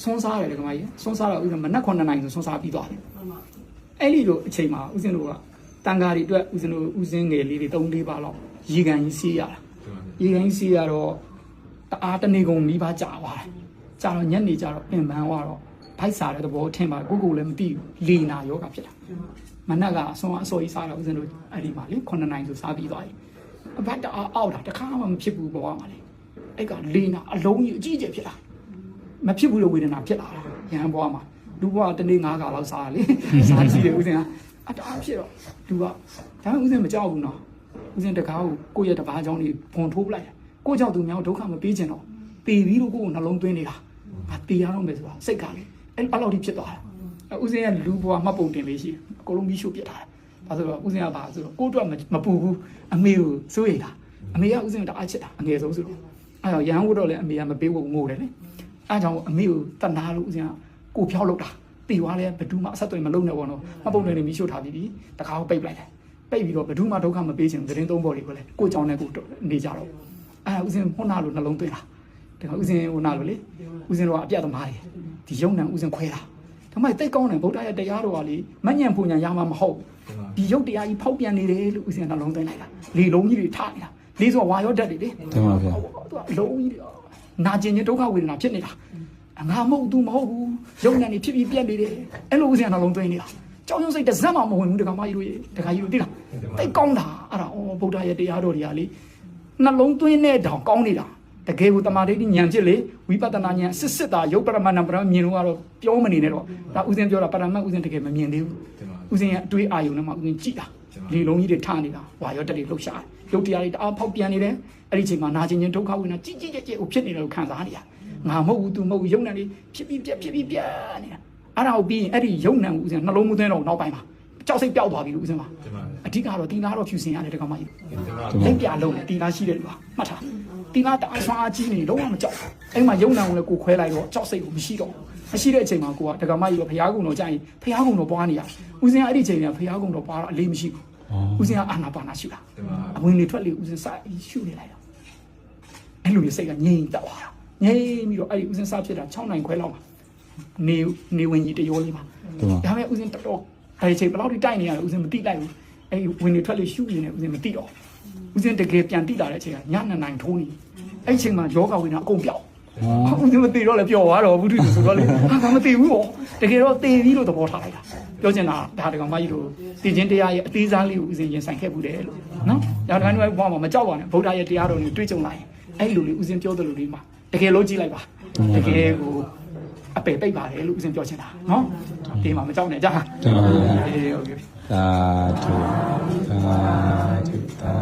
ဆုံးစားရတယ်ကမကြီးဆုံးစားတော့ဥစဉ်မနက်9နိုင်ဆိုဆုံးစားပြီးသွားတယ်အဲ့ဒီလိုအချိန်မှာဥစဉ်တို့ကတန်ဃာတွေအတွက်ဥစဉ်တို့ဥစဉ်ငယ်လေးတွေ3-4ပါလောက်ရေကန်ကြီးစီးရတာရေကန်ကြီးစီးရတော့တအားတနေကုန်မိဘကြာသွားတယ်ကြာတော့ညနေကျတော့ပင်ပန်းသွားတော့ဖိုက်စားတဲ့သဘောထင်ပါကိုလည်းမသိဘူးလေနာယောဂဖြစ်တာမနက်ကအစောကြီးစားတော့ဥစဉ်တို့အဲ့ဒီမှာလေ9နိုင်ဆိုစားပြီးသွားတယ်အဘတ်တအားအောက်တာတခါမှမဖြစ်ဘူးပေါ်မှာလေအဲ့ကလေနာအလုံးကြီးအကြီးကျယ်ဖြစ်လာမဖြစ်ဘူးလို့ဝေဒနာဖြစ်လာတာရဟန်းဘွားမှာလူဘွားတနေ့9ခါလောက်စားလေစားကြည့်တယ်ဦးစင်ကအတအားဖြစ်တော့လူကဒါပေမဲ့ဦးစင်မကြောက်ဘူးနော်ဦးစင်တကားကိုကိုယ့်ရဲ့တပားကြောင်းလေးဘုံထိုးပလိုက်တယ်ကိုကြောက်သူများဒုက္ခမပေးချင်တော့တေပြီးလို့ကိုယ်ကိုနှလုံးသွင်းနေတာငါတေရတော့မယ်ဆိုတာစိတ်ကလေအဲ့လောက်ထိဖြစ်သွားတာဦးစင်ရဲ့လူဘွားမှတ်ပုံတင်လေးရှိတယ်အကုန်လုံးပြီးရှို့ပြစ်ထားတယ်ဘာလို့ဆိုတော့ဦးစင်ကဘာဆိုတော့ကိုအတွက်မပူဘူးအမေကိုစိုးရိမ်တာအမေကဦးစင်တအားချစ်တာအငယ်ဆုံးဆိုတော့အဲ့တော့ရဟန်းဝတ်တော့လည်းအမေကမပေးဘူးငိုတယ်လေအားကြောင့်အမေကိုတနာလို့ဦးစင်ကကိုဖြောက်လောက်တာတေသွားလဲဘယ်သူမှအဆက်အသွယ်မလုပ်နဲ့ပေါ့နော်မှတ်ပုံတင်နေပြီးရှို့ထားပြီးတခါကိုပိတ်လိုက်တယ်ပိတ်ပြီးတော့ဘယ်သူမှဒုက္ခမပေးချင်သတင်းသုံးပေါ်တွေကိုလည်းကိုကြောင်နဲ့ကိုနေကြတော့ဦးစင်ဟိုနာလို့နှလုံးသွင်းတာဒါကဦးစင်ဟိုနာလို့လေဦးစင်တော့အပြတ်သမားကြီးဒီယုံနံဦးစင်ခွဲတာဒါမှတိတ်ကောင်းတယ်ဗုဒ္ဓရဲ့တရားတော်ကလေမညံ့ဖူညံရမှာမဟုတ်ဒီယုတ်တရားကြီးဖောက်ပြန်နေတယ်လို့ဦးစင်နှလုံးသွင်းလိုက်တာလေလုံးကြီးတွေထနေတာလေးဆိုဝါရောဓာတ်တွေလေတမန်ဗျာသူကလုံးကြီးတွေနာကျင်ခြင်းဒုက္ခဝေဒနာဖြစ်နေတာငါမဟုတ်သူမဟုတ်ဘူးယုံနံနေဖြစ်ပြီးပြက်နေတယ်အဲ့လိုဦးစင်နှလုံးသွင်းနေတာကြောင်ရုံစိတ်တစ်စက်မှမဝင်ဘူးတခါမကြီးတို့တခါကြီးတို့သိလားတိတ်ကောင်းတာအဲ့ဒါဗုဒ္ဓရဲ့တရားတော်တွေကလေနှလုံးသွင်းတဲ့တောင်ကောင်းနေတာတကယ်ကိုတမာဒိဋ္ဌိဉာဏ်ဖြစ်လေဝိပဿနာဉာဏ်စစ်တာယုတ်ပရမဏံပရမမြင်လို့ကတော့ပြောမနေနဲ့တော့ဒါဥစဉ်ပြောတာပရမတ်ဥစဉ်တကယ်မမြင်သေးဘူးဥစဉ်ရဲ့အတွေးအာယုံနဲ့မှဥစဉ်ကြည့်တာလေလုံးကြီးတွေထားနေတာဝါရောတက်တွေလှုပ်ရှားတယ်ယုတ်တရားတွေတအားဖောက်ပြန်နေတယ်အဲ့ဒီချိန်မှာနာကျင်ခြင်းဒုက္ခဝေဒနာကြီးကြီးကျယ်ကျယ်ကိုဖြစ်နေတယ်လို့ခံစားနေရငါမဟုတ်ဘူးသူမဟုတ်ဘူးယုံနံတွေဖြစ်ပြီးပြက်နေတာအဲ့ဒါကိုပြီးရင်အဲ့ဒီယုံနံဥစဉ်နှလုံးမသွင်းတော့နောက်ပိုင်းမှာကြောက်စိတ်ပျောက်သွားပြီလို့ဥစဉ်မှာအဓိကတော့တီနာတော့ဖြူစင်ရတယ်တက္ကမကြီးလိမ့်ပြလုံးတယ်တီနာရှိတယ်လူကမှတ်ထားတီနာတအားဆွားကြီးနေလုံးဝမကြောက်အဲ့မှာယုံနံကိုလည်းကိုခွဲလိုက်တော့ကြောက်စိတ်ကိုမရှိတော့မရှိတဲ့အချိန်မှာကိုကတက္ကမကြီးကဘုရားကုံတော်ကြာရင်ဘုရားကုံတော်ပွားနေရဥစဉ်အဲ့ဒီချိန်ကဘုရားကုံတော်ပွားတော့အလေးမရှိဘူးဥစဉ်ကအာနာပါနာရှုတာအဝင်လေထွက်လေဥစဉ်စရှုနေလိုက်တော့အဲ့လိုမျိုးစိတ်ကငြိမ်တက်သွားတာငြိမ်ပြီးတော့အဲ့ဒီဥစဉ်စဖြစ်တာ6နိုင်ခွဲလောက်မှာနေဝင်ကြီးတရောလေးမှာဒါပေမဲ့ဥစဉ်တော်အဲ့ဒီချိန်ဘယ်လောက်ထိတိုက်နေရလဲဥစဉ်မတိလိုက်ဘူးအဲ့ဝင်လေထွက်လေရှုနေတယ်ဥစဉ်မတိတော့ဥစဉ်တကယ်ပြန်တိလာတဲ့အချိန်ကည2နိုင်ထိုးနေအဲ့ချိန်မှာယောဂဝိနာအကုန်ပြောက်ဥစဉ်မတိတော့လည်းပျော်သွားတော့ဘုဒ္ဓဆိုတော့လေဟာမသိဘူးပေါ့တကယ်တော့တေပြီးလို့သဘောထားလိုက်တာပြောချင်တာဒါတကောင်မကြီးတို့တည်ခြင်းတရားရဲ့အသေးစားလေးကိုဥစဉ်ရင်ဆိုင်ခဲ့ဘူးတယ်လို့နော်ဒါတကောင်တို့ဘာမှမကြောက်ပါနဲ့ဗုဒ္ဓရဲ့တရားတော်ကိုတွေးကြုံလိုက်ရင်အဲ့လိုလေးဥစဉ်ပြောတယ်လို့ဒီမှာတကယ်လို့ကြည့်လိုက်ပါတကယ်ကိုအပေပိတ်ပါတယ်လို့ဥစဉ်ပြောချင်တာနော်ဒီမှာမကြောက်နဲ့ကြာဟုတ်ကဲ့သာဓုသာ